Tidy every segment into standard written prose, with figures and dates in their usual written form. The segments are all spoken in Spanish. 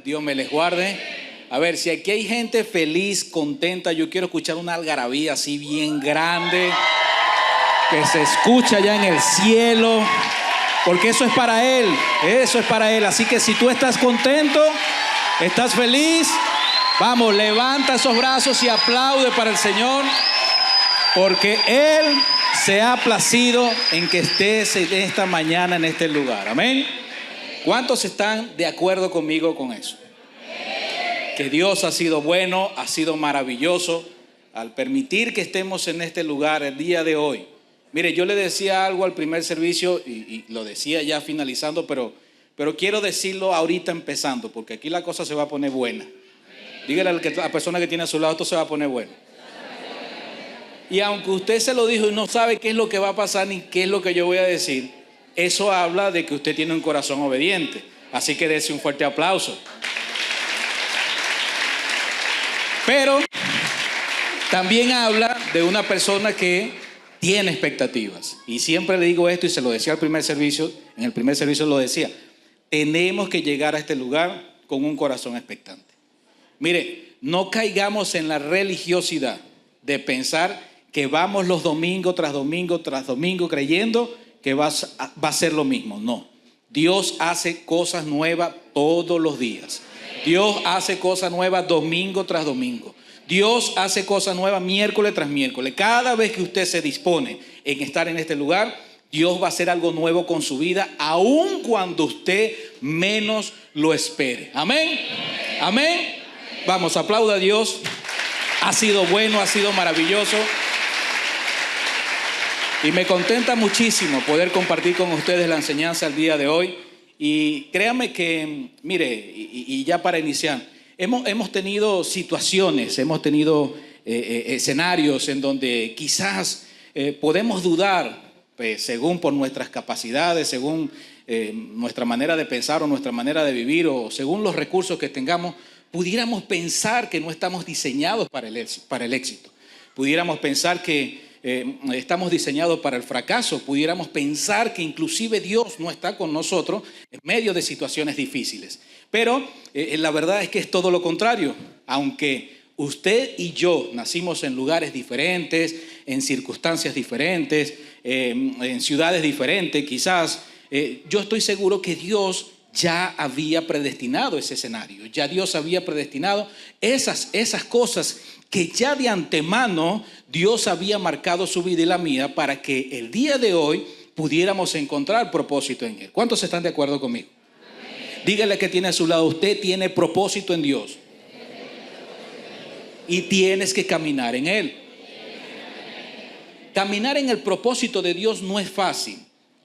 Dios me les guarde. A ver, si aquí hay gente feliz, contenta, yo quiero escuchar una algarabía así bien grande, que se escucha ya en el cielo, porque eso es para Él, eso es para Él. Así que si tú estás contento, estás feliz, vamos, levanta esos brazos y aplaude para el Señor, porque Él se ha placido en que estés esta mañana en este lugar. Amén. ¿Cuántos están de acuerdo conmigo con eso? Que Dios ha sido bueno, ha sido maravilloso al permitir que estemos en este lugar el día de hoy. Mire, yo le decía algo al primer servicio y lo decía ya finalizando, pero quiero decirlo ahorita empezando, porque aquí la cosa se va a poner buena. Dígale a la persona que tiene a su lado, esto se va a poner bueno. Y aunque usted se lo dijo y no sabe qué es lo que va a pasar ni qué es lo que yo voy a decir, eso habla de que usted tiene un corazón obediente. Así que dése un fuerte aplauso. Pero también habla de una persona que tiene expectativas. Y siempre le digo esto y se lo decía al primer servicio, en el primer servicio lo decía. Tenemos que llegar a este lugar con un corazón expectante. Mire, no caigamos en la religiosidad de pensar que vamos los domingo tras domingo tras domingo creyendo que va a ser lo mismo. No, Dios hace cosas nuevas todos los días. Dios hace cosas nuevas domingo tras domingo. Dios hace cosas nuevas miércoles tras miércoles. Cada vez que usted se dispone en estar en este lugar, Dios va a hacer algo nuevo con su vida, aun cuando usted menos lo espere. Amén. Amén. Vamos, aplauda a Dios. Ha sido bueno, ha sido maravilloso. Y me contenta muchísimo poder compartir con ustedes la enseñanza el día de hoy. Y créanme que, mire, y ya para iniciar, hemos tenido situaciones, hemos tenido escenarios en donde quizás podemos dudar, según por nuestras capacidades, según nuestra manera de pensar o nuestra manera de vivir o según los recursos que tengamos, pudiéramos pensar que no estamos diseñados para el éxito. Pudiéramos pensar que estamos diseñados para el fracaso. Pudiéramos pensar que inclusive Dios no está con nosotros en medio de situaciones difíciles. Pero la verdad es que es todo lo contrario. Aunque usted y yo nacimos en lugares diferentes, en circunstancias diferentes, en ciudades diferentes, quizás, yo estoy seguro que Dios ya había predestinado ese escenario. Ya Dios había predestinado esas cosas que ya de antemano Dios había marcado su vida y la mía para que el día de hoy pudiéramos encontrar propósito en Él. ¿Cuántos están de acuerdo conmigo? Amén. Dígale que tiene a su lado, usted tiene propósito en Dios. Y tienes que caminar en Él. Caminar en el propósito de Dios no es fácil,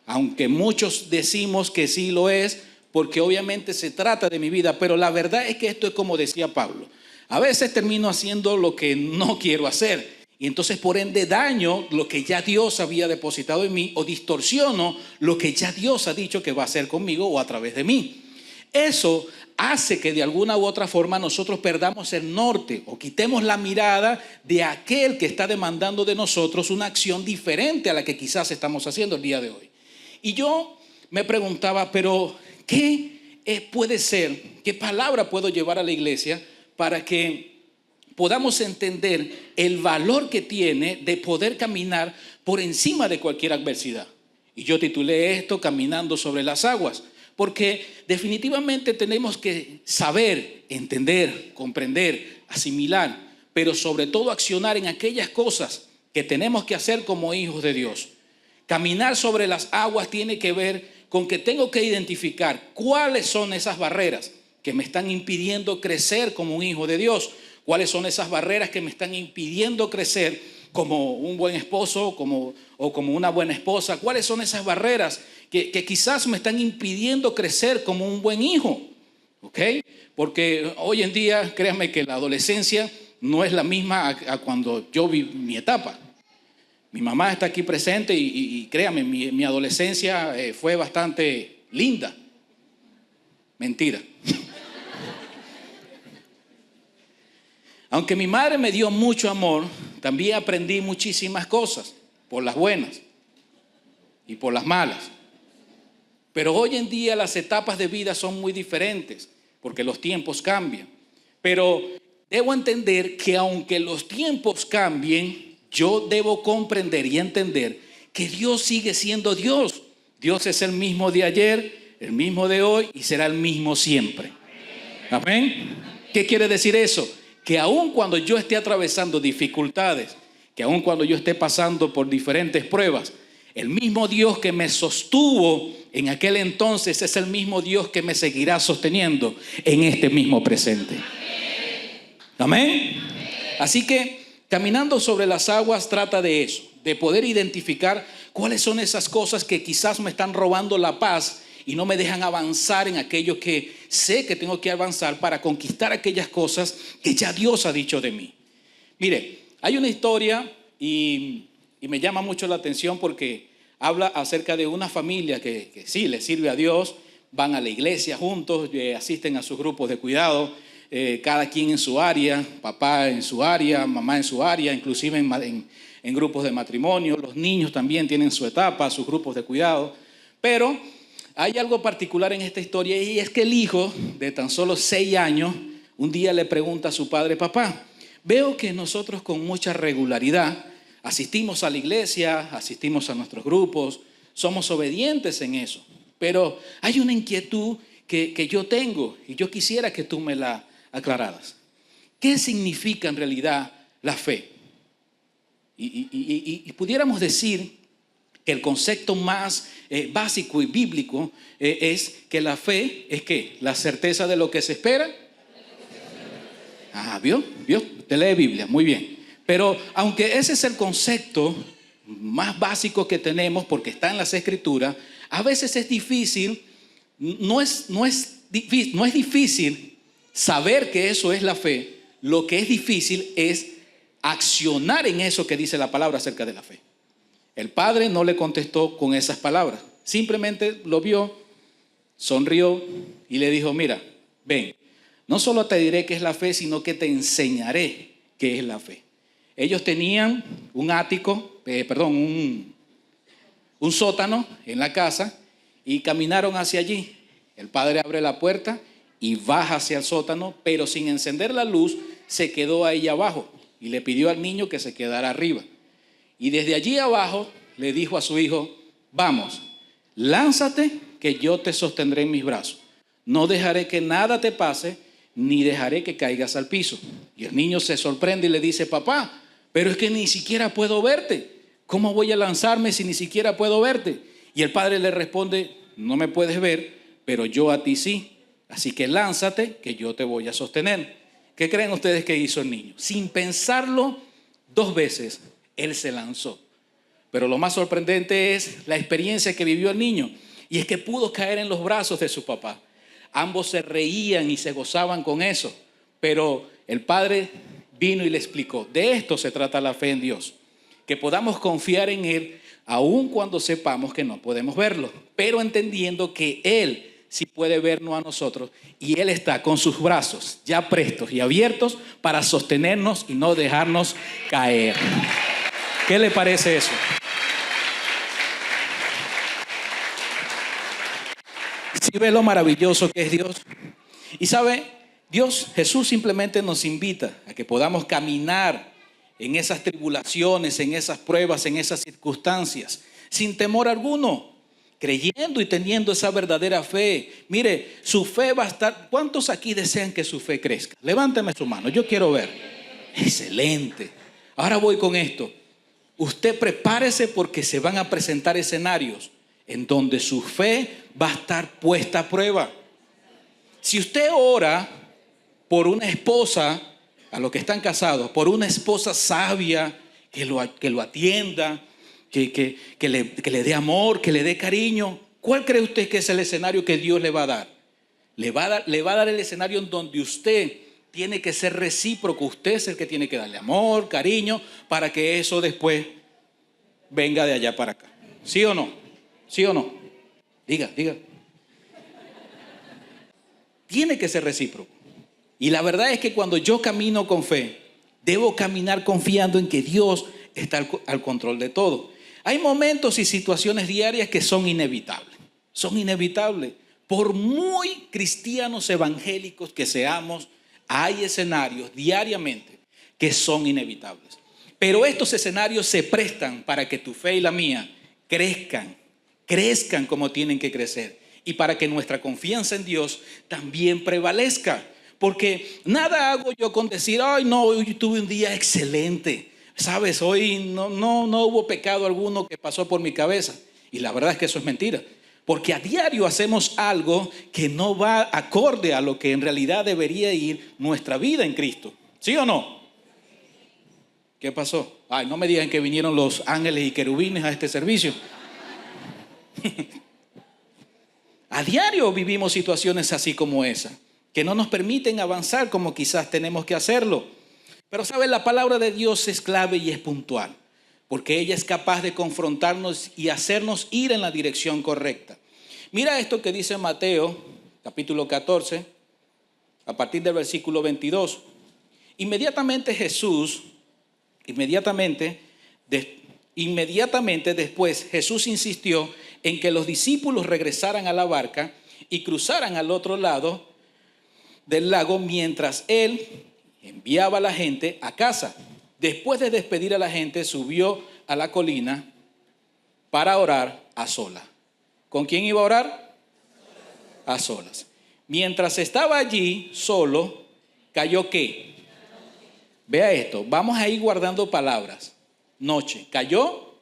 aunque muchos decimos que sí lo es, porque obviamente se trata de mi vida, pero la verdad es que esto es como decía Pablo. A veces termino haciendo lo que no quiero hacer y entonces por ende daño lo que ya Dios había depositado en mí o distorsiono lo que ya Dios ha dicho que va a hacer conmigo o a través de mí. Eso hace que de alguna u otra forma nosotros perdamos el norte o quitemos la mirada de aquel que está demandando de nosotros una acción diferente a la que quizás estamos haciendo el día de hoy. Y yo me preguntaba, pero ¿qué puede ser? ¿Qué palabra puedo llevar a la iglesia para que podamos entender el valor que tiene de poder caminar por encima de cualquier adversidad? Y yo titulé esto Caminando sobre las aguas, porque definitivamente tenemos que saber, entender, comprender, asimilar, pero sobre todo accionar en aquellas cosas que tenemos que hacer como hijos de Dios. Caminar sobre las aguas tiene que ver con que tengo que identificar cuáles son esas barreras que me están impidiendo crecer como un hijo de Dios. ¿Cuáles son esas barreras que me están impidiendo crecer como un buen esposo o como una buena esposa? ¿Cuáles son esas barreras que quizás me están impidiendo crecer como un buen hijo? ¿Ok? Porque hoy en día, créanme que la adolescencia no es la misma a cuando yo vi mi etapa. Mi mamá está aquí presente y créanme, mi adolescencia fue bastante linda. Mentira. Aunque mi madre me dio mucho amor, también aprendí muchísimas cosas, por las buenas y por las malas. Pero hoy en día las etapas de vida son muy diferentes. porque los tiempos cambian. Pero debo entender que aunque los tiempos cambien, yo debo comprender y entender que Dios sigue siendo Dios. Dios es el mismo de ayer, el mismo de hoy y será el mismo siempre. Amén. ¿Qué quiere decir eso? Que aun cuando yo esté atravesando dificultades, que aun cuando yo esté pasando por diferentes pruebas, el mismo Dios que me sostuvo en aquel entonces es el mismo Dios que me seguirá sosteniendo en este mismo presente. Amén. Así que caminando sobre las aguas trata de eso, de poder identificar cuáles son esas cosas que quizás me están robando la paz y no me dejan avanzar en aquello que sé que tengo que avanzar para conquistar aquellas cosas que ya Dios ha dicho de mí. Mire, hay una historia y me llama mucho la atención porque habla acerca de una familia que sí le sirve a Dios, van a la iglesia juntos, asisten a sus grupos de cuidado, cada quien en su área, papá en su área, mamá en su área, inclusive en grupos de matrimonio. Los niños también tienen su etapa, sus grupos de cuidado. Pero hay algo particular en esta historia y es que el hijo de tan solo 6 años un día le pregunta a su padre: papá, veo que nosotros con mucha regularidad asistimos a la iglesia, asistimos a nuestros grupos, somos obedientes en eso, pero hay una inquietud que yo tengo y yo quisiera que tú me la aclararas. ¿Qué significa en realidad la fe? Y pudiéramos decir que el concepto más básico y bíblico es que la fe es ¿qué? La certeza de lo que se espera. ¿Vio? Usted lee Biblia, muy bien. Pero aunque ese es el concepto más básico que tenemos porque está en las Escrituras, a veces es difícil, no es difícil saber que eso es la fe. Lo que es difícil es accionar en eso que dice la palabra acerca de la fe. El padre no le contestó con esas palabras, simplemente lo vio, sonrió y le dijo: mira, ven, no solo te diré qué es la fe, sino que te enseñaré qué es la fe. Ellos tenían un ático, un sótano en la casa y caminaron hacia allí. El padre abre la puerta y baja hacia el sótano, pero sin encender la luz se quedó ahí abajo y le pidió al niño que se quedara arriba. Y desde allí abajo le dijo a su hijo: vamos, lánzate que yo te sostendré en mis brazos. No dejaré que nada te pase, ni dejaré que caigas al piso. Y el niño se sorprende y le dice: papá, pero es que ni siquiera puedo verte. ¿Cómo voy a lanzarme si ni siquiera puedo verte? Y el padre le responde: no me puedes ver, pero yo a ti sí. Así que lánzate que yo te voy a sostener. ¿Qué creen ustedes que hizo el niño? Sin pensarlo 2 veces, él se lanzó. Pero lo más sorprendente es la experiencia que vivió el niño. Y es que pudo caer en los brazos de su papá. Ambos se reían y se gozaban con eso. Pero el padre vino y le explicó: de esto se trata la fe en Dios. Que podamos confiar en Él aun cuando sepamos que no podemos verlo. Pero entendiendo que Él sí puede vernos a nosotros y Él está con sus brazos ya prestos y abiertos para sostenernos y no dejarnos caer. ¿Qué le parece eso? ¿Sí ve lo maravilloso que es Dios? Y sabe, Jesús simplemente nos invita a que podamos caminar en esas tribulaciones, en esas pruebas, en esas circunstancias, sin temor alguno, creyendo y teniendo esa verdadera fe. Mire, su fe va a estar. ¿Cuántos aquí desean que su fe crezca? Levánteme su mano, yo quiero ver. Excelente. Ahora voy con esto. Usted prepárese porque se van a presentar escenarios en donde su fe va a estar puesta a prueba. Si usted ora por una esposa, a los que están casados, por una esposa sabia que lo atienda, que le dé amor, que le dé cariño, ¿cuál cree usted que es el escenario que Dios le va a dar? Le va a dar el escenario en donde usted tiene que ser recíproco. Usted es el que tiene que darle amor, cariño, para que eso después venga de allá para acá. ¿Sí o no? ¿Sí o no? Diga. Tiene que ser recíproco. Y la verdad es que cuando yo camino con fe, debo caminar confiando en que Dios está al control de todo. Hay momentos y situaciones diarias que son inevitables. Son inevitables. Por muy cristianos evangélicos que seamos, hay escenarios diariamente que son inevitables. Pero estos escenarios se prestan para que tu fe y la mía crezcan como tienen que crecer. Y para que nuestra confianza en Dios también prevalezca. Porque nada hago yo con decir, ay no, hoy tuve un día excelente. Sabes, hoy no hubo pecado alguno que pasó por mi cabeza. Y la verdad es que eso es mentira. Porque a diario hacemos algo que no va acorde a lo que en realidad debería ir nuestra vida en Cristo. ¿Sí o no? ¿Qué pasó? Ay, no me digan que vinieron los ángeles y querubines a este servicio. A diario vivimos situaciones así como esa, que no nos permiten avanzar como quizás tenemos que hacerlo. Pero ¿sabes? La palabra de Dios es clave y es puntual, porque ella es capaz de confrontarnos y hacernos ir en la dirección correcta. Mira esto que dice Mateo, capítulo 14, a partir del versículo 22. Inmediatamente después Jesús insistió en que los discípulos regresaran a la barca y cruzaran al otro lado del lago mientras él enviaba a la gente a casa. Después de despedir a la gente, subió a la colina para orar a solas. ¿Con quién iba a orar? A solas. Mientras estaba allí solo, cayó ¿qué? Vea esto, vamos a ir guardando palabras. Noche, cayó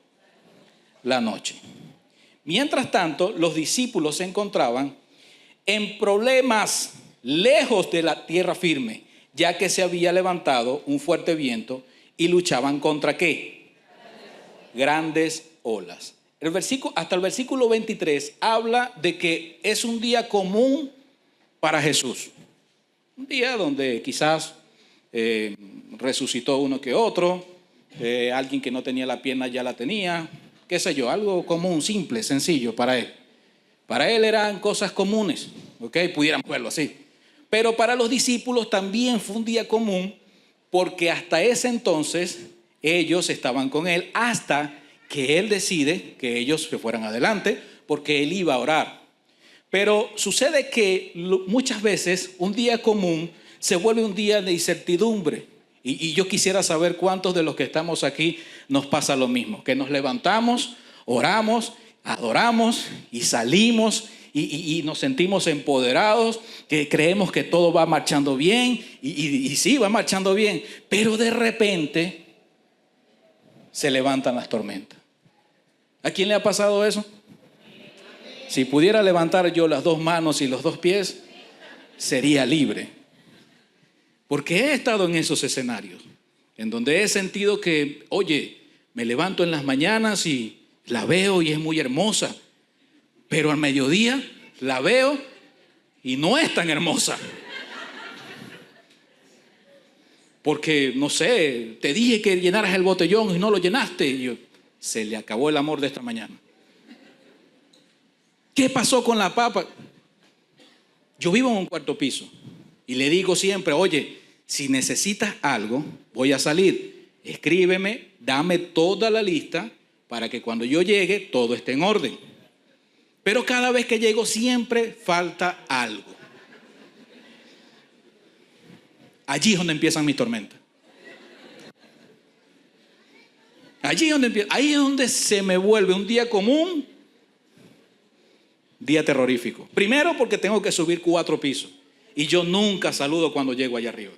la noche. Mientras tanto, los discípulos se encontraban en problemas lejos de la tierra firme, ya que se había levantado un fuerte viento y luchaban contra ¿qué? Grandes olas. Hasta el versículo 23 habla de que es un día común para Jesús. Un día donde quizás resucitó uno que otro, alguien que no tenía la pierna ya la tenía, qué sé yo, algo común, simple, sencillo para él. Para él eran cosas comunes, ¿ok? Pudiéramos verlo así. Pero para los discípulos también fue un día común, porque hasta ese entonces ellos estaban con él hasta que él decide que ellos se fueran adelante, porque él iba a orar. Pero sucede que muchas veces un día común se vuelve un día de incertidumbre. Y yo quisiera saber cuántos de los que estamos aquí nos pasa lo mismo, que nos levantamos, oramos, adoramos y salimos y nos sentimos empoderados, que creemos que todo va marchando bien y sí, va marchando bien, pero de repente se levantan las tormentas. ¿A quién le ha pasado eso? Si pudiera levantar yo las dos manos y los dos pies, sería libre. Porque he estado en esos escenarios, en donde he sentido que, oye, me levanto en las mañanas y la veo y es muy hermosa, pero al mediodía la veo y no es tan hermosa. Porque, no sé, te dije que llenaras el botellón y no lo llenaste. Y se le acabó el amor de esta mañana. ¿Qué pasó con la papa? Yo vivo en un cuarto piso y le digo siempre, oye, si necesitas algo, voy a salir. Escríbeme, dame toda la lista para que cuando yo llegue todo esté en orden. Pero cada vez que llego siempre falta algo. Allí es donde empiezan mis tormentas. Ahí es donde se me vuelve un día común, día terrorífico. Primero porque tengo que subir 4 pisos y yo nunca saludo cuando llego allá arriba.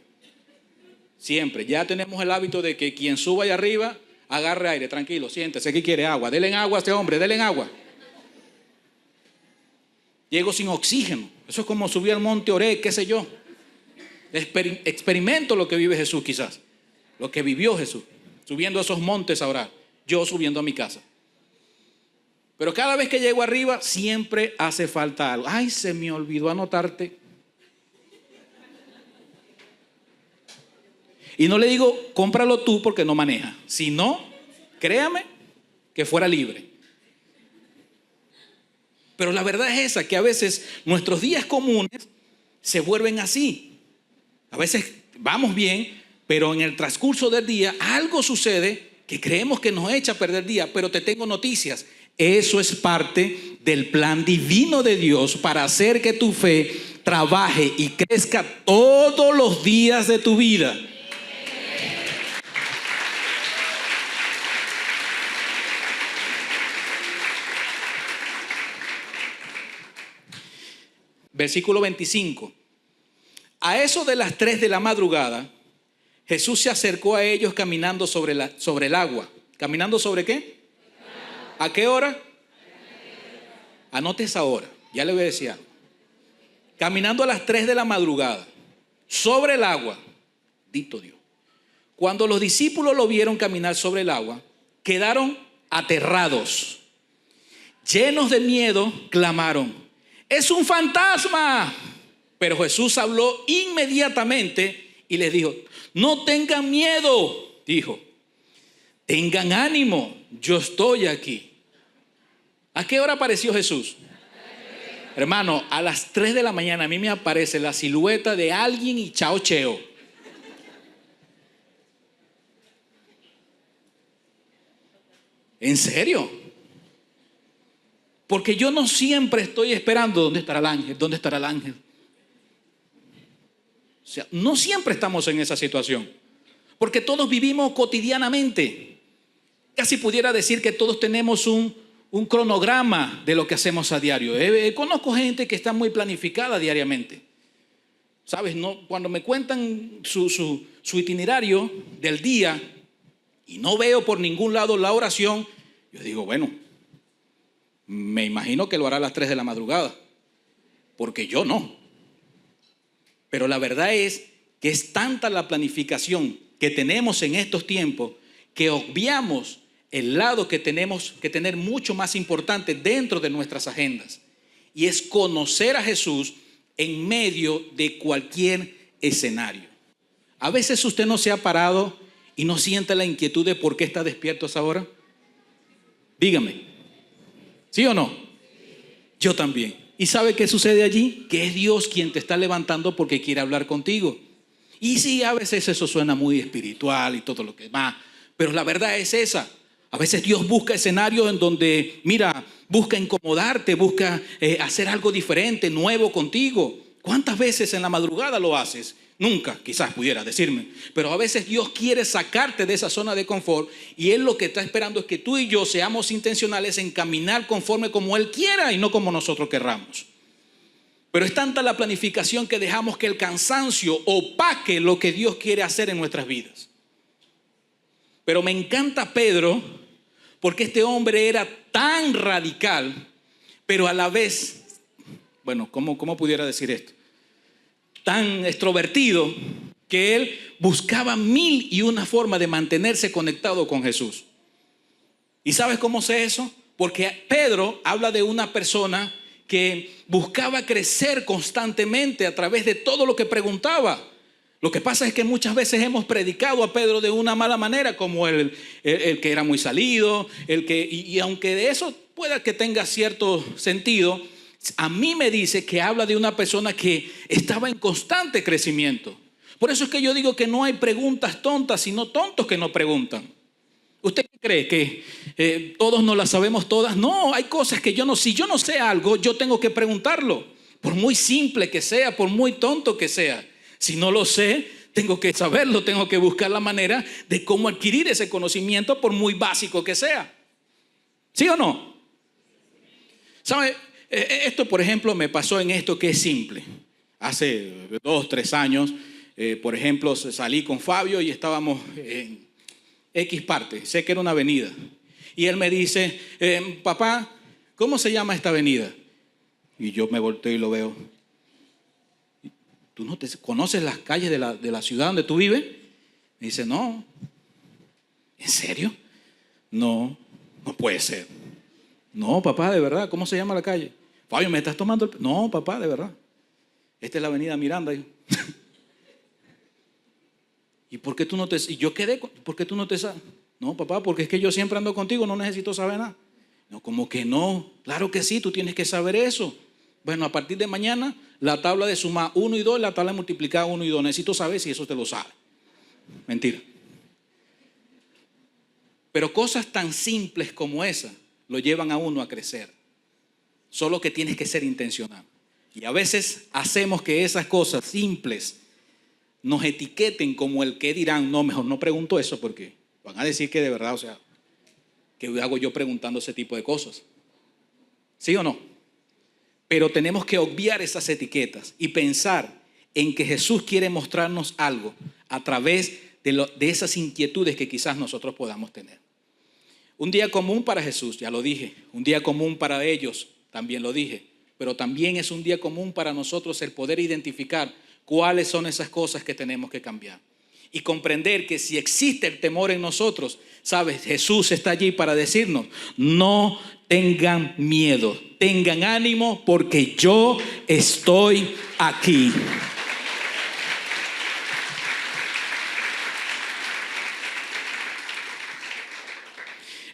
Siempre, ya tenemos el hábito de que quien suba allá arriba, agarre aire, tranquilo, siéntese, ¿qué quiere? Agua, denle agua a este hombre, denle agua. Llego sin oxígeno, eso es como subir al monte Oré, qué sé yo. Experimento lo que vive Jesús quizás, lo que vivió Jesús, subiendo a esos montes a orar, yo subiendo a mi casa. Pero cada vez que llego arriba siempre hace falta algo. Ay, se me olvidó anotarte. Y no le digo, cómpralo tú porque no maneja. Si no, créame que fuera libre. Pero la verdad es esa, que a veces nuestros días comunes se vuelven así. A veces vamos bien, pero en el transcurso del día algo sucede que creemos que nos echa a perder el día. Pero te tengo noticias. Eso es parte del plan divino de Dios para hacer que tu fe trabaje y crezca todos los días de tu vida. Versículo 25. A eso de las 3 de la madrugada, Jesús se acercó a ellos caminando sobre el agua. ¿Caminando sobre qué? ¿A qué hora? Anote esa hora, ya le voy a decir algo. Caminando a las 3 de la madrugada, sobre el agua, dito Dios. Cuando los discípulos lo vieron caminar sobre el agua, quedaron aterrados. Llenos de miedo, clamaron: ¡es un fantasma! Pero Jesús habló inmediatamente y les dijo: no tengan miedo, dijo. Tengan ánimo, yo estoy aquí. ¿A qué hora apareció Jesús? Hermano, a las 3 de la mañana a mí me aparece la silueta de alguien y chao cheo. ¿En serio? Porque yo no siempre estoy esperando dónde estará el ángel, dónde estará el ángel. O sea, no siempre estamos en esa situación, porque todos vivimos cotidianamente. Casi pudiera decir que todos tenemos un cronograma de lo que hacemos a diario. Conozco gente que está muy planificada diariamente. ¿Sabes? No, cuando me cuentan su itinerario del día y no veo por ningún lado la oración, yo digo, bueno, me imagino que lo hará a las 3 de la madrugada, porque yo no. Pero la verdad es que es tanta la planificación que tenemos en estos tiempos que obviamos el lado que tenemos que tener mucho más importante dentro de nuestras agendas, y es conocer a Jesús en medio de cualquier escenario. A veces usted no se ha parado y no siente la inquietud de por qué está despierto a esa hora. Dígame, ¿sí o no? Yo también. ¿Y sabe qué sucede allí? Que es Dios quien te está levantando porque quiere hablar contigo. Y sí, a veces eso suena muy espiritual y todo lo que más, pero la verdad es esa. A veces Dios busca escenarios en donde, mira, busca incomodarte, busca hacer algo diferente, nuevo contigo. ¿Cuántas veces en la madrugada lo haces? Nunca, quizás pudiera decirme. Pero a veces Dios quiere sacarte de esa zona de confort, y Él lo que está esperando es que tú y yo seamos intencionales en caminar conforme como Él quiera y no como nosotros querramos. Pero es tanta la planificación que dejamos que el cansancio opaque lo que Dios quiere hacer en nuestras vidas. Pero me encanta Pedro, porque este hombre era tan radical, pero a la vez, bueno, ¿cómo pudiera decir esto? Tan extrovertido, que él buscaba 1001 formas de mantenerse conectado con Jesús. ¿Y sabes cómo sé eso? Porque Pedro habla de una persona que buscaba crecer constantemente a través de todo lo que preguntaba. Lo que pasa es que muchas veces hemos predicado a Pedro de una mala manera, como el que era muy salido, y aunque de eso pueda que tenga cierto sentido, a mí me dice que habla de una persona que estaba en constante crecimiento. Por eso es que yo digo que no hay preguntas tontas, sino tontos que no preguntan. ¿Usted cree que todos no las sabemos todas? No, hay cosas que si yo no sé algo, yo tengo que preguntarlo. Por muy simple que sea, por muy tonto que sea. Si no lo sé, tengo que saberlo, tengo que buscar la manera de cómo adquirir ese conocimiento, por muy básico que sea. ¿Sí o no? ¿Sabe? Esto, por ejemplo, me pasó en esto que es simple. Hace 2, 3 años, por ejemplo, salí con Fabio y estábamos en X parte, sé que era una avenida. Y él me dice, papá, ¿cómo se llama esta avenida? Y yo me volteo y lo veo. ¿Tú no conoces las calles de la ciudad donde tú vives? Me dice, no. ¿En serio? No puede ser. No, papá, de verdad, ¿cómo se llama la calle? Fabio, ¿me estás tomando el... No, papá, de verdad. Esta es la avenida Miranda. ¿Y por qué tú no te... Y yo quedé, ¿por qué tú no te sabes? No, papá, porque es que yo siempre ando contigo, no necesito saber nada. No, como que no. Claro que sí, tú tienes que saber eso. Bueno, a partir de mañana, la tabla de sumar 1 y 2, la tabla de multiplicar 1 y 2. Necesito saber si eso te lo sabe. Mentira. Pero cosas tan simples como esa lo llevan a uno a crecer. Solo que tienes que ser intencional. Y a veces hacemos que esas cosas simples nos etiqueten como el que dirán. No, mejor no pregunto eso porque van a decir que de verdad, o sea, ¿qué hago yo preguntando ese tipo de cosas? ¿Sí o no? Pero tenemos que obviar esas etiquetas y pensar en que Jesús quiere mostrarnos algo a través de esas inquietudes que quizás nosotros podamos tener. Un día común para Jesús, ya lo dije. Un día común para ellos, también lo dije. Pero también es un día común para nosotros el poder identificar cuáles son esas cosas que tenemos que cambiar. Y comprender que si existe el temor en nosotros, ¿sabes? Jesús está allí para decirnos, no tengan miedo, tengan ánimo porque yo estoy aquí.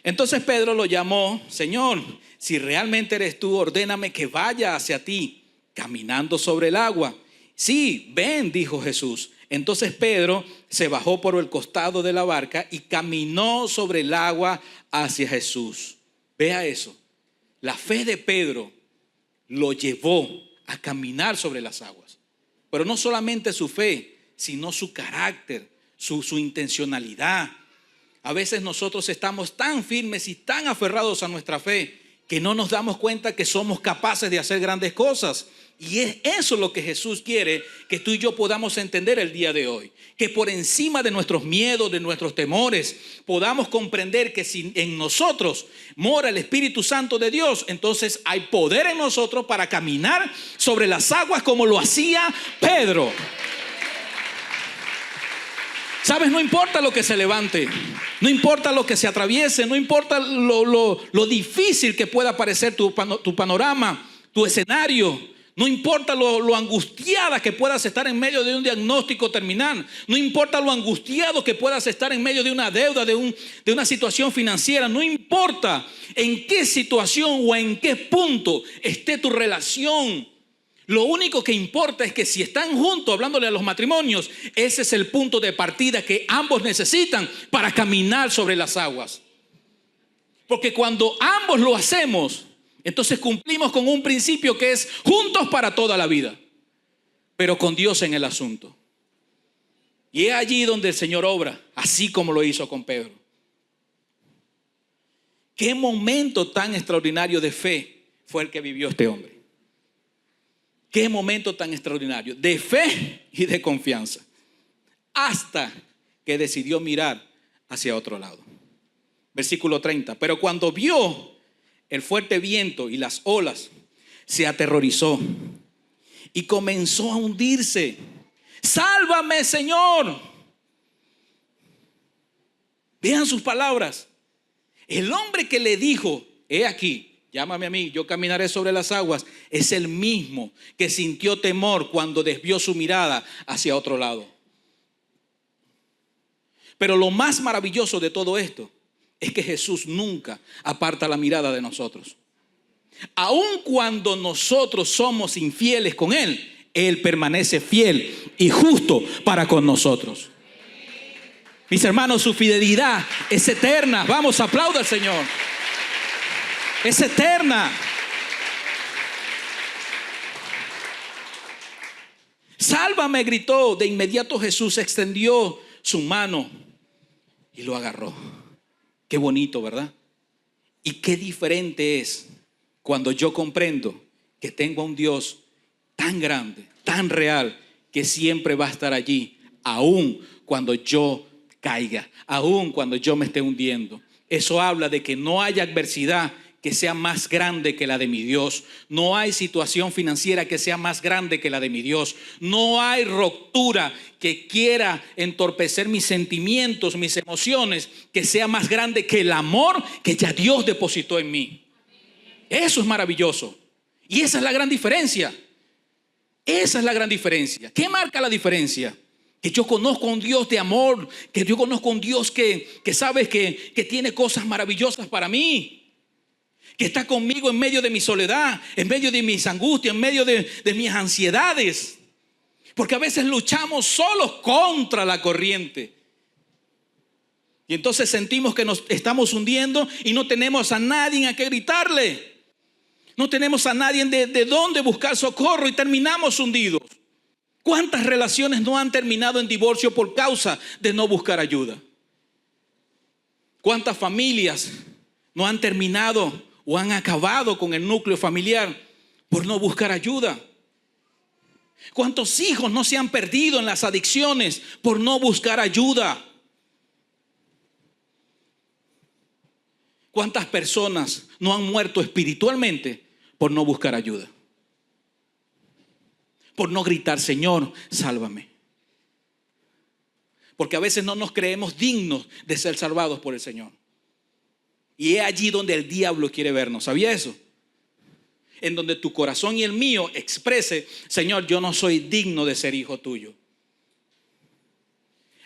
Entonces Pedro lo llamó, Señor, si realmente eres tú, ordéname que vaya hacia ti, caminando sobre el agua. Sí, ven, dijo Jesús. Entonces Pedro se bajó por el costado de la barca y caminó sobre el agua hacia Jesús. Vea eso. La fe de Pedro lo llevó a caminar sobre las aguas. Pero no solamente su fe, sino su carácter, su intencionalidad. A veces nosotros estamos tan firmes y tan aferrados a nuestra fe que no nos damos cuenta que somos capaces de hacer grandes cosas. Y es eso lo que Jesús quiere que tú y yo podamos entender el día de hoy. Que por encima de nuestros miedos, de nuestros temores, podamos comprender que si en nosotros mora el Espíritu Santo de Dios, entonces hay poder en nosotros para caminar sobre las aguas como lo hacía Pedro. ¿Sabes? No importa lo que se levante, no importa lo que se atraviese, no importa lo difícil que pueda parecer tu panorama, tu escenario. No importa lo angustiada que puedas estar en medio de un diagnóstico terminal. No importa lo angustiado que puedas estar en medio de una deuda, de una situación financiera. No importa en qué situación o en qué punto esté tu relación. Lo único que importa es que si están juntos, hablándole a los matrimonios, ese es el punto de partida que ambos necesitan para caminar sobre las aguas. Porque cuando ambos lo hacemos, entonces cumplimos con un principio que es juntos para toda la vida, pero con Dios en el asunto. Y es allí donde el Señor obra, así como lo hizo con Pedro. Qué momento tan extraordinario de fe fue el que vivió este hombre. Qué momento tan extraordinario de fe y de confianza, hasta que decidió mirar hacia otro lado. Versículo 30. Pero cuando vio el fuerte viento y las olas, se aterrorizó y comenzó a hundirse. ¡Sálvame, Señor! Vean sus palabras. El hombre que le dijo, he aquí, llámame a mí, yo caminaré sobre las aguas, es el mismo que sintió temor cuando desvió su mirada hacia otro lado. Pero lo más maravilloso de todo esto es que Jesús nunca aparta la mirada de nosotros. Aun cuando nosotros somos infieles con Él, Él permanece fiel y justo para con nosotros. Mis hermanos, su fidelidad es eterna. Vamos, aplauda al Señor. Es eterna. Sálvame, gritó. De inmediato Jesús extendió su mano y lo agarró. Qué bonito, ¿verdad? Y qué diferente es cuando yo comprendo que tengo a un Dios tan grande, tan real, que siempre va a estar allí, aun cuando yo caiga, aun cuando yo me esté hundiendo. Eso habla de que no hay adversidad que sea más grande que la de mi Dios. No hay situación financiera que sea más grande que la de mi Dios. No hay ruptura que quiera entorpecer mis sentimientos, mis emociones, que sea más grande que el amor que ya Dios depositó en mí. Eso es maravilloso. Y esa es la gran diferencia. Esa es la gran diferencia. ¿Qué marca la diferencia? Que yo conozco a un Dios de amor, que yo conozco a un Dios que sabe que tiene cosas maravillosas para mí. Que está conmigo en medio de mi soledad, en medio de mis angustias, en medio de mis ansiedades. Porque a veces luchamos solos contra la corriente. Y entonces sentimos que nos estamos hundiendo y no tenemos a nadie a que gritarle. No tenemos a nadie de dónde buscar socorro y terminamos hundidos. ¿Cuántas relaciones no han terminado en divorcio por causa de no buscar ayuda? ¿Cuántas familias no han terminado o han acabado con el núcleo familiar por no buscar ayuda? ¿Cuántos hijos no se han perdido en las adicciones por no buscar ayuda? ¿Cuántas personas no han muerto espiritualmente por no buscar ayuda? Por no gritar, Señor, sálvame. Porque a veces no nos creemos dignos de ser salvados por el Señor. Y es allí donde el diablo quiere vernos. ¿Sabía eso? En donde tu corazón y el mío exprese, Señor, yo no soy digno de ser hijo tuyo.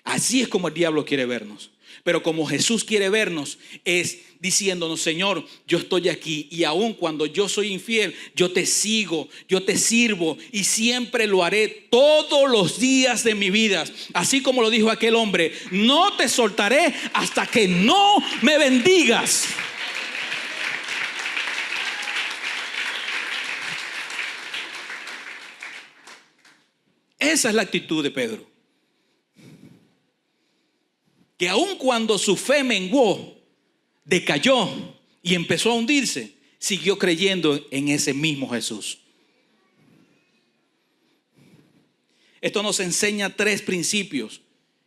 Así es como el diablo quiere vernos. Pero como Jesús quiere vernos es diciéndonos, Señor, yo estoy aquí y aun cuando yo soy infiel, yo te sigo, yo te sirvo y siempre lo haré todos los días de mi vida. Así como lo dijo aquel hombre, no te soltaré hasta que no me bendigas. Esa es la actitud de Pedro. Que aun cuando su fe menguó, decayó y empezó a hundirse, siguió creyendo en ese mismo Jesús. Esto nos enseña 3 principios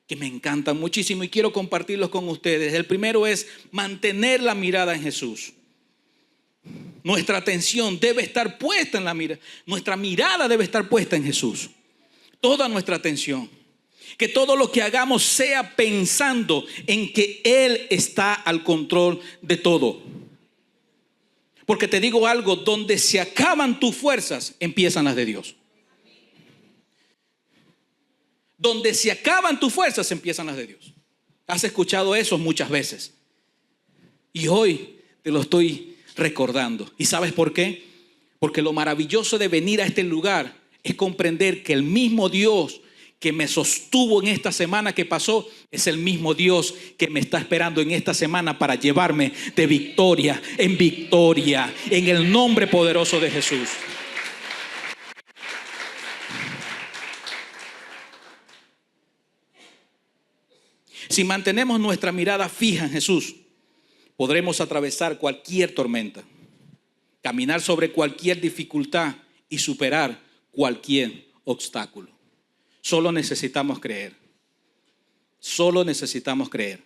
que me encantan muchísimo y quiero compartirlos con ustedes. El primero es mantener la mirada en Jesús. Nuestra atención debe estar puesta en la mirada. Nuestra mirada debe estar puesta en Jesús. Toda nuestra atención. Que todo lo que hagamos sea pensando en que Él está al control de todo. Porque te digo algo, donde se acaban tus fuerzas, empiezan las de Dios. Donde se acaban tus fuerzas, empiezan las de Dios. Has escuchado eso muchas veces. Y hoy te lo estoy recordando. ¿Y sabes por qué? Porque lo maravilloso de venir a este lugar es comprender que el mismo Dios que me sostuvo en esta semana que pasó es el mismo Dios que me está esperando en esta semana para llevarme de victoria en victoria en el nombre poderoso de Jesús. Si mantenemos nuestra mirada fija en Jesús, podremos atravesar cualquier tormenta, caminar sobre cualquier dificultad y superar cualquier obstáculo. Solo necesitamos creer. Solo necesitamos creer.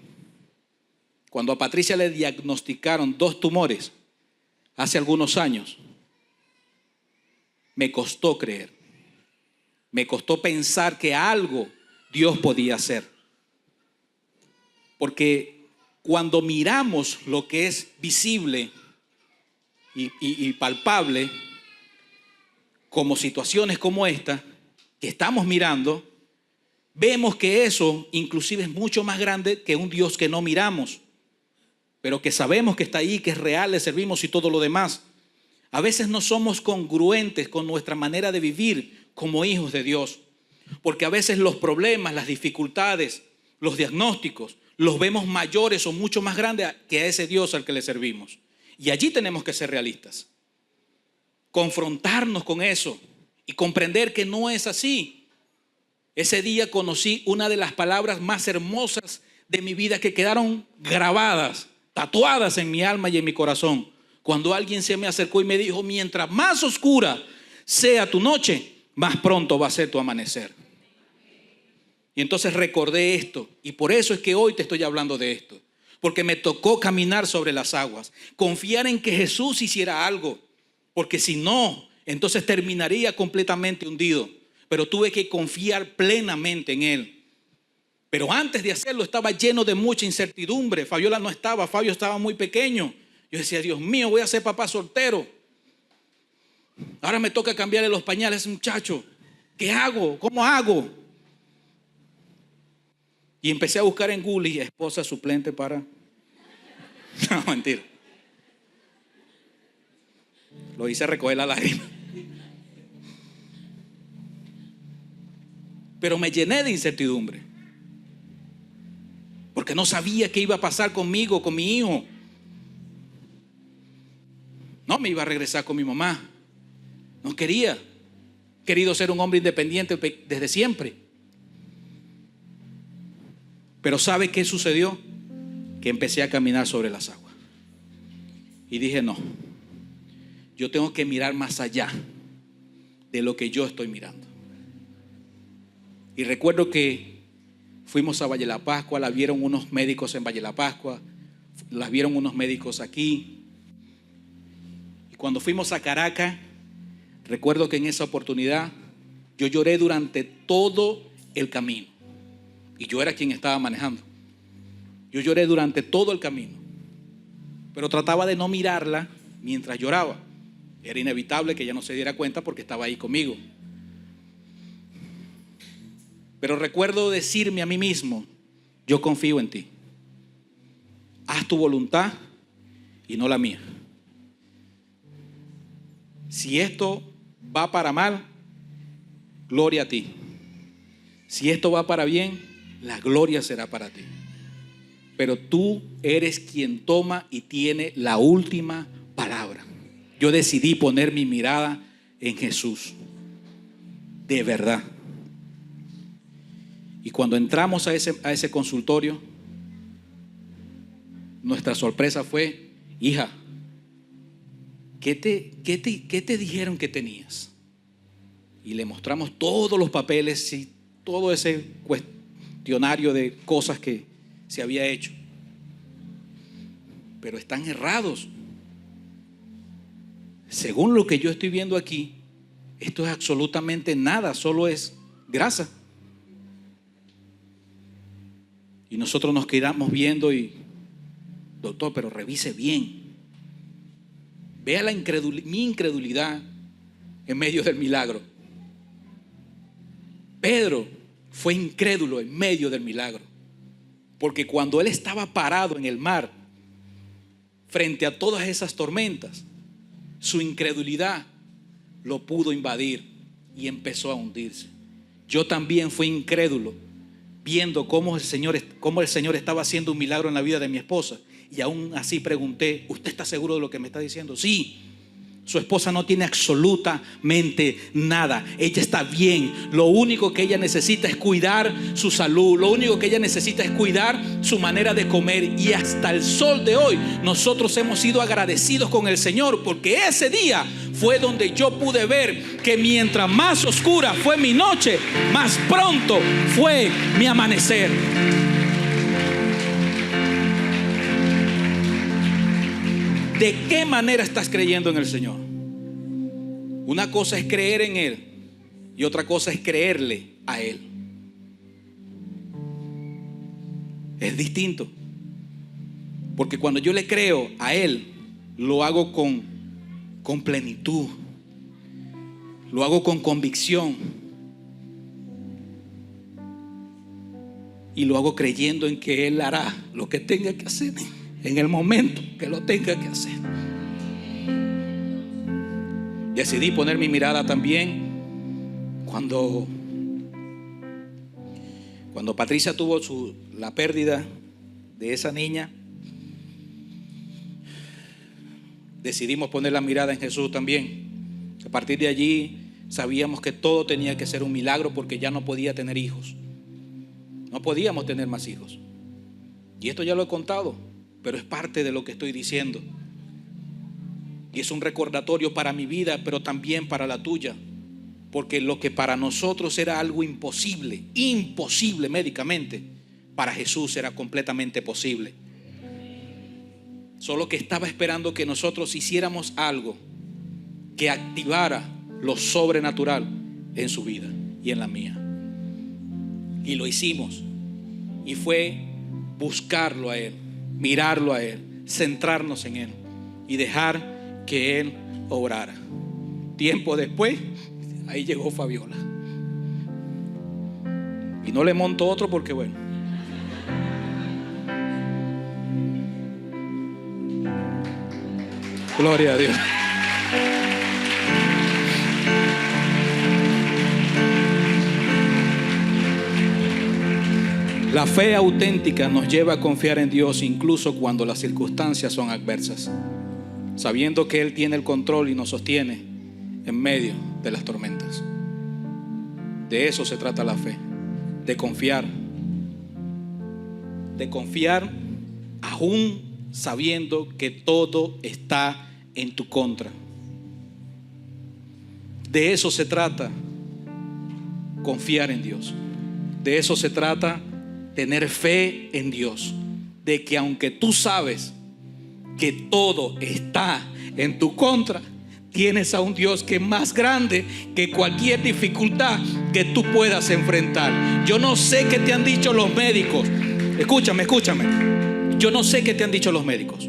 Cuando a Patricia le diagnosticaron 2 tumores hace algunos años, me costó creer. Me costó pensar que algo Dios podía hacer. Porque cuando miramos lo que es visible y palpable, como situaciones como esta, que estamos mirando, vemos que eso inclusive es mucho más grande que un Dios que no miramos, pero que sabemos que está ahí, que es real, le servimos y todo lo demás. A veces no somos congruentes con nuestra manera de vivir como hijos de Dios, porque a veces los problemas, las dificultades, los diagnósticos, los vemos mayores o mucho más grandes que a ese Dios al que le servimos. Y allí tenemos que ser realistas, confrontarnos con eso y comprender que no es así. Ese día conocí una de las palabras más hermosas de mi vida que quedaron grabadas, tatuadas en mi alma y en mi corazón. Cuando alguien se me acercó y me dijo, mientras más oscura sea tu noche, más pronto va a ser tu amanecer. Y entonces recordé esto y por eso es que hoy te estoy hablando de esto. Porque me tocó caminar sobre las aguas, confiar en que Jesús hiciera algo, porque si no, entonces terminaría completamente hundido. Pero tuve que confiar plenamente en Él. Pero antes de hacerlo estaba lleno de mucha incertidumbre. Fabiola no estaba, Fabio estaba muy pequeño. Yo decía, Dios mío, voy a ser papá soltero. Ahora me toca cambiarle los pañales a ese muchacho. ¿Qué hago? ¿Cómo hago? Y empecé a buscar en Google y esposa suplente para... No, mentira. Lo hice recoger la lágrima. Pero me llené de incertidumbre. porque no sabía qué iba a pasar conmigo, con mi hijo. No me iba a regresar con mi mamá. No quería. Querido ser un hombre independiente desde siempre. Pero ¿sabe qué sucedió? Que empecé a caminar sobre las aguas. Y dije, no, yo tengo que mirar más allá de lo que yo estoy mirando. Y recuerdo que fuimos a Valle de la Pascua, la vieron unos médicos en Valle de la Pascua, las vieron unos médicos aquí. Y cuando fuimos a Caracas, recuerdo que en esa oportunidad yo lloré durante todo el camino. Y yo era quien estaba manejando. Yo lloré durante todo el camino. Pero trataba de no mirarla mientras lloraba. Era inevitable que ella no se diera cuenta porque estaba ahí conmigo. Pero recuerdo decirme a mí mismo, yo confío en ti. Haz tu voluntad y no la mía. Si esto va para mal, gloria a ti. Si esto va para bien, la gloria será para ti. Pero tú eres quien toma y tiene la última palabra. Yo decidí poner mi mirada en Jesús. De verdad. Y cuando entramos a ese consultorio, nuestra sorpresa fue, hija, ¿qué te dijeron que tenías? Y le mostramos todos los papeles y todo ese cuestionario de cosas que se había hecho. Pero están errados. Según lo que yo estoy viendo aquí, esto es absolutamente nada, solo es grasa. Y nosotros nos quedamos viendo y, doctor, pero revise bien. Vea mi incredulidad en medio del milagro. Pedro fue incrédulo en medio del milagro. Porque cuando él estaba parado en el mar, frente a todas esas tormentas, su incredulidad lo pudo invadir y empezó a hundirse. Yo también fui incrédulo viendo cómo el Señor estaba haciendo un milagro en la vida de mi esposa. Y aún así pregunté, ¿usted está seguro de lo que me está diciendo? Sí. Su esposa no tiene absolutamente nada. Ella está bien. Lo único que ella necesita es cuidar su salud. Lo único que ella necesita es cuidar su manera de comer. Y hasta el sol de hoy nosotros hemos sido agradecidos con el Señor, porque ese día fue donde yo pude ver que mientras más oscura fue mi noche, más pronto fue mi amanecer. ¿De qué manera estás creyendo en el Señor? Una cosa es creer en Él y otra cosa es creerle a Él. Es distinto. Porque cuando yo le creo a Él, lo hago con plenitud. Lo hago con convicción. Y lo hago creyendo en que Él hará lo que tenga que hacer en el momento que lo tenga que hacer. Decidí poner mi mirada también cuando Patricia tuvo la pérdida de esa niña. Decidimos poner la mirada en Jesús también. A partir de allí sabíamos que todo tenía que ser un milagro, porque ya no podía tener hijos. No podíamos tener más hijos. Y esto ya lo he contado, pero es parte de lo que estoy diciendo. Y es un recordatorio para mi vida, pero también para la tuya. Porque lo que para nosotros era algo imposible médicamente, para Jesús era completamente posible. Solo que estaba esperando que nosotros hiciéramos algo que activara lo sobrenatural en su vida y en la mía. Y lo hicimos. Y fue buscarlo a Él, mirarlo a Él, centrarnos en Él y dejar que Él obrara. Tiempo después, ahí llegó Fabiola. Y no le monto otro porque bueno. Gloria a Dios. La fe auténtica nos lleva a confiar en Dios incluso cuando las circunstancias son adversas, sabiendo que Él tiene el control y nos sostiene en medio de las tormentas. De eso se trata la fe, de confiar aún sabiendo que todo está en tu contra. De eso se trata confiar en Dios. De eso se trata tener fe en Dios, de que aunque tú sabes que todo está en tu contra, tienes a un Dios que es más grande que cualquier dificultad que tú puedas enfrentar. Yo no sé qué te han dicho los médicos. Escúchame. Yo no sé qué te han dicho los médicos.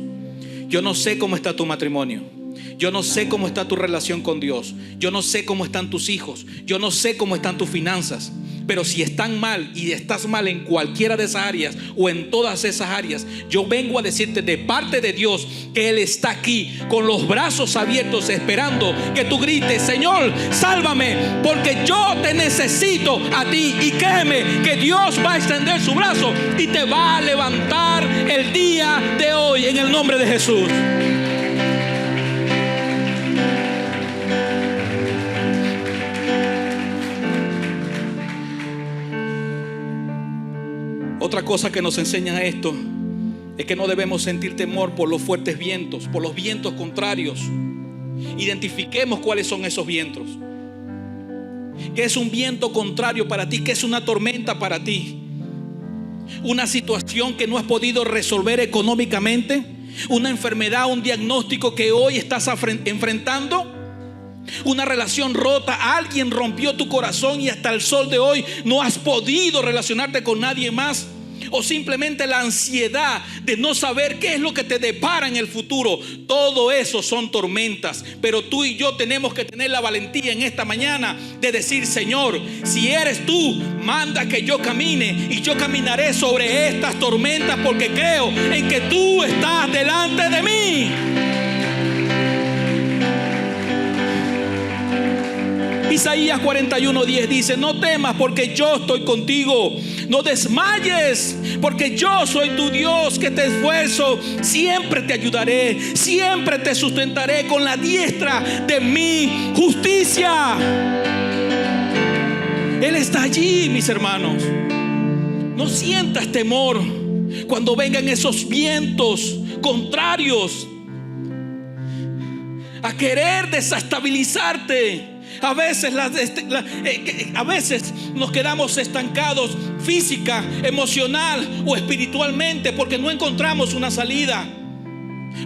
Yo no sé cómo está tu matrimonio. Yo no sé cómo está tu relación con Dios. Yo no sé cómo están tus hijos. Yo no sé cómo están tus finanzas. Pero si están mal y estás mal en cualquiera de esas áreas o en todas esas áreas, yo vengo a decirte de parte de Dios que Él está aquí con los brazos abiertos esperando que tú grites: Señor, sálvame, porque yo te necesito a ti. Y créeme que Dios va a extender su brazo y te va a levantar el día de hoy en el nombre de Jesús. Otra cosa que nos enseña esto es que no debemos sentir temor por los fuertes vientos, por los vientos contrarios. Identifiquemos cuáles son esos vientos. ¿Qué es un viento contrario para ti? ¿Qué es una tormenta para ti? Una situación que no has podido resolver económicamente, una enfermedad, un diagnóstico que hoy estás enfrentando, una relación rota, alguien rompió tu corazón y hasta el sol de hoy no has podido relacionarte con nadie más. O simplemente la ansiedad de no saber qué es lo que te depara en el futuro. Todo eso son tormentas. Pero tú y yo tenemos que tener la valentía en esta mañana de decir: Señor, si eres tú, manda que yo camine, y yo caminaré sobre estas tormentas, porque creo en que tú estás delante de mí. Isaías 41:10 dice: no temas, porque yo estoy contigo. No desmayes, porque yo soy tu Dios que te esfuerzo. Siempre te ayudaré, siempre te sustentaré con la diestra de mi justicia. Él está allí, mis hermanos. No sientas temor cuando vengan esos vientos contrarios a querer desestabilizarte. A veces nos quedamos estancados física, emocional o espiritualmente porque no encontramos una salida.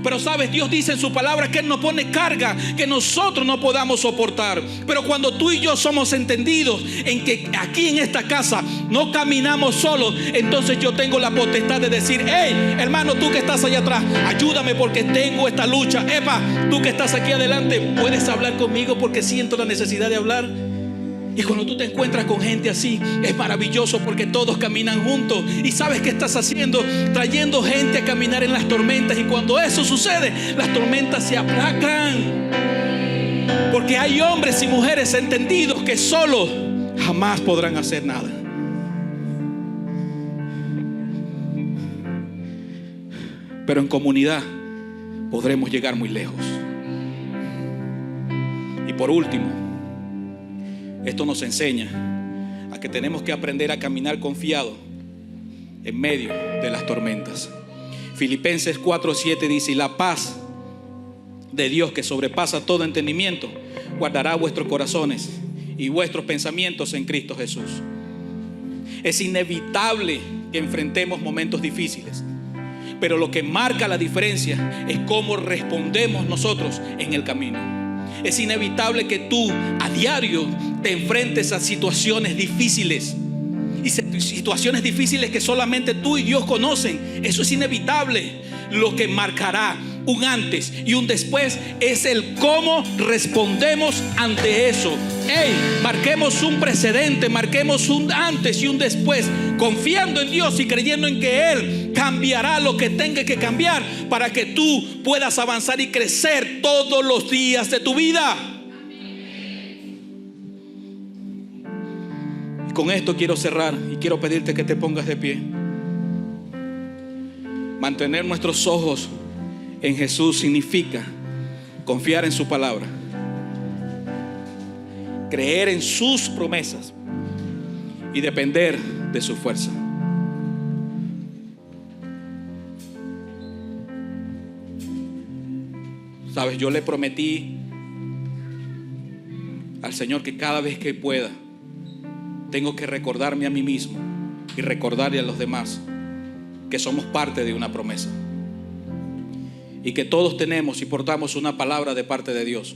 Pero sabes, Dios dice en su palabra que Él nos pone carga que nosotros no podamos soportar. Pero cuando tú y yo somos entendidos en que aquí en esta casa no caminamos solos, entonces yo tengo la potestad de decir: hey, hermano, tú que estás allá atrás, ayúdame porque tengo esta lucha. Epa, tú que estás aquí adelante, puedes hablar conmigo porque siento la necesidad de hablar. Y cuando tú te encuentras con gente así, es maravilloso porque todos caminan juntos. ¿Y sabes qué estás haciendo? Trayendo gente a caminar en las tormentas. Y cuando eso sucede, las tormentas se aplacan. Porque hay hombres y mujeres entendidos que solos jamás podrán hacer nada. Pero en comunidad podremos llegar muy lejos. Y por último, esto nos enseña a que tenemos que aprender a caminar confiado en medio de las tormentas. Filipenses 4:7 dice: y la paz de Dios, que sobrepasa todo entendimiento, guardará vuestros corazones y vuestros pensamientos en Cristo Jesús. Es inevitable que enfrentemos momentos difíciles, pero lo que marca la diferencia es cómo respondemos nosotros en el camino. Es inevitable que tú a diario te enfrentes a situaciones difíciles, y situaciones difíciles que solamente tú y Dios conocen. Eso es inevitable. Lo que marcará un antes y un después es el cómo respondemos ante eso. Hey, marquemos un precedente, marquemos un antes y un después, confiando en Dios y creyendo en que Él cambiará lo que tenga que cambiar para que tú puedas avanzar y crecer todos los días de tu vida. Con esto quiero cerrar y quiero pedirte que te pongas de pie. Mantener nuestros ojos en Jesús significa confiar en su palabra, creer en sus promesas y depender de su fuerza. Sabes, yo le prometí al Señor que cada vez que pueda tengo que recordarme a mí mismo y recordarle a los demás que somos parte de una promesa y que todos tenemos y portamos una palabra de parte de Dios.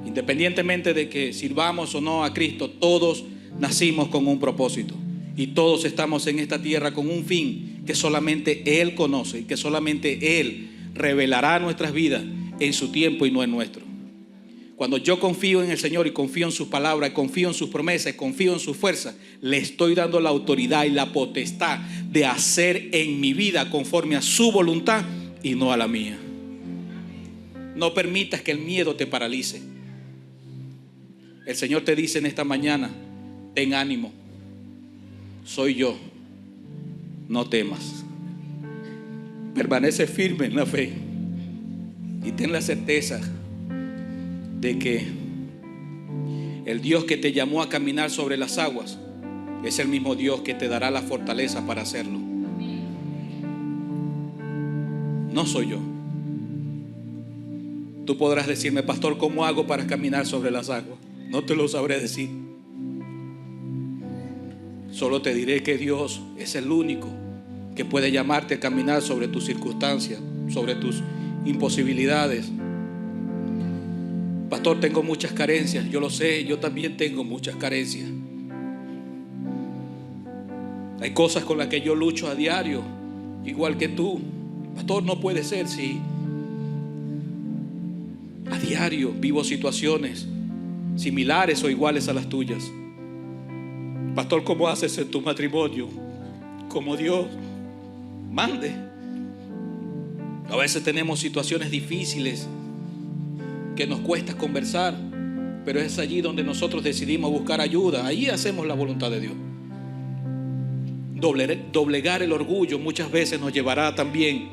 Independientemente de que sirvamos o no a Cristo, todos nacimos con un propósito y todos estamos en esta tierra con un fin que solamente Él conoce y que solamente Él revelará nuestras vidas en su tiempo y no en nuestro. Cuando yo confío en el Señor y confío en su palabra, confío en sus promesas, confío en su fuerza, le estoy dando la autoridad y la potestad de hacer en mi vida conforme a su voluntad y no a la mía. No permitas que el miedo te paralice. El Señor te dice en esta mañana: ten ánimo, soy yo, no temas. Permanece firme en la fe y ten la certeza de que el Dios que te llamó a caminar sobre las aguas es el mismo Dios que te dará la fortaleza para hacerlo. No soy yo. Tú podrás decirme: pastor, ¿cómo hago para caminar sobre las aguas? No te lo sabré decir. Solo te diré que Dios es el único que puede llamarte a caminar sobre tus circunstancias, sobre tus imposibilidades. Pastor, tengo muchas carencias. Yo lo sé, yo también tengo muchas carencias. Hay cosas con las que yo lucho a diario, igual que tú. Pastor, no puede ser, sí. A diario vivo situaciones similares o iguales a las tuyas. Pastor, ¿cómo haces en tu matrimonio? Como Dios mande. A veces tenemos situaciones difíciles que nos cuesta conversar, pero es allí donde nosotros decidimos buscar ayuda. Ahí hacemos la voluntad de Dios. Doblegar el orgullo muchas veces nos llevará también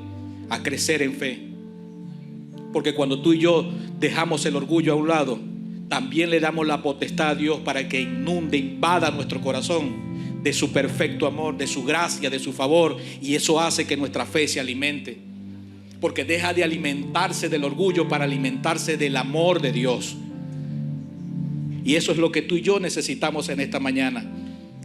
a crecer en fe, porque cuando tú y yo dejamos el orgullo a un lado, también le damos la potestad a Dios para que inunde, invada nuestro corazón de su perfecto amor, de su gracia, de su favor, y eso hace que nuestra fe se alimente, porque deja de alimentarse del orgullo para alimentarse del amor de Dios. Y eso es lo que tú y yo necesitamos en esta mañana: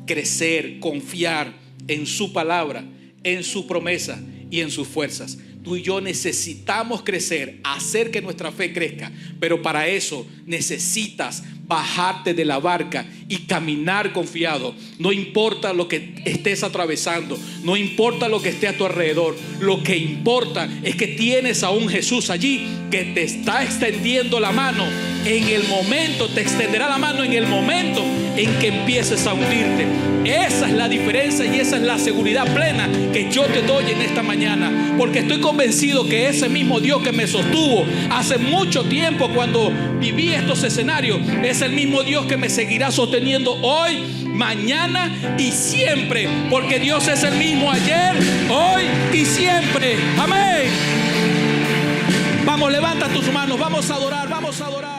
crecer, confiar en su palabra, en su promesa y en sus fuerzas. Tú y yo necesitamos crecer, hacer que nuestra fe crezca, pero para eso necesitas bajarte de la barca y caminar confiado. No importa lo que estés atravesando, no importa lo que esté a tu alrededor, lo que importa es que tienes a un Jesús allí que te está extendiendo la mano en el momento, te extenderá la mano en el momento en que empieces a hundirte. Esa es la diferencia y esa es la seguridad plena que yo te doy en esta mañana, porque estoy convencido que ese mismo Dios que me sostuvo hace mucho tiempo cuando viví estos escenarios es el mismo Dios que me seguirá sosteniendo hoy, mañana y siempre, porque Dios es el mismo ayer, hoy y siempre. Amén. Vamos, levanta tus manos, vamos a adorar, vamos a adorar.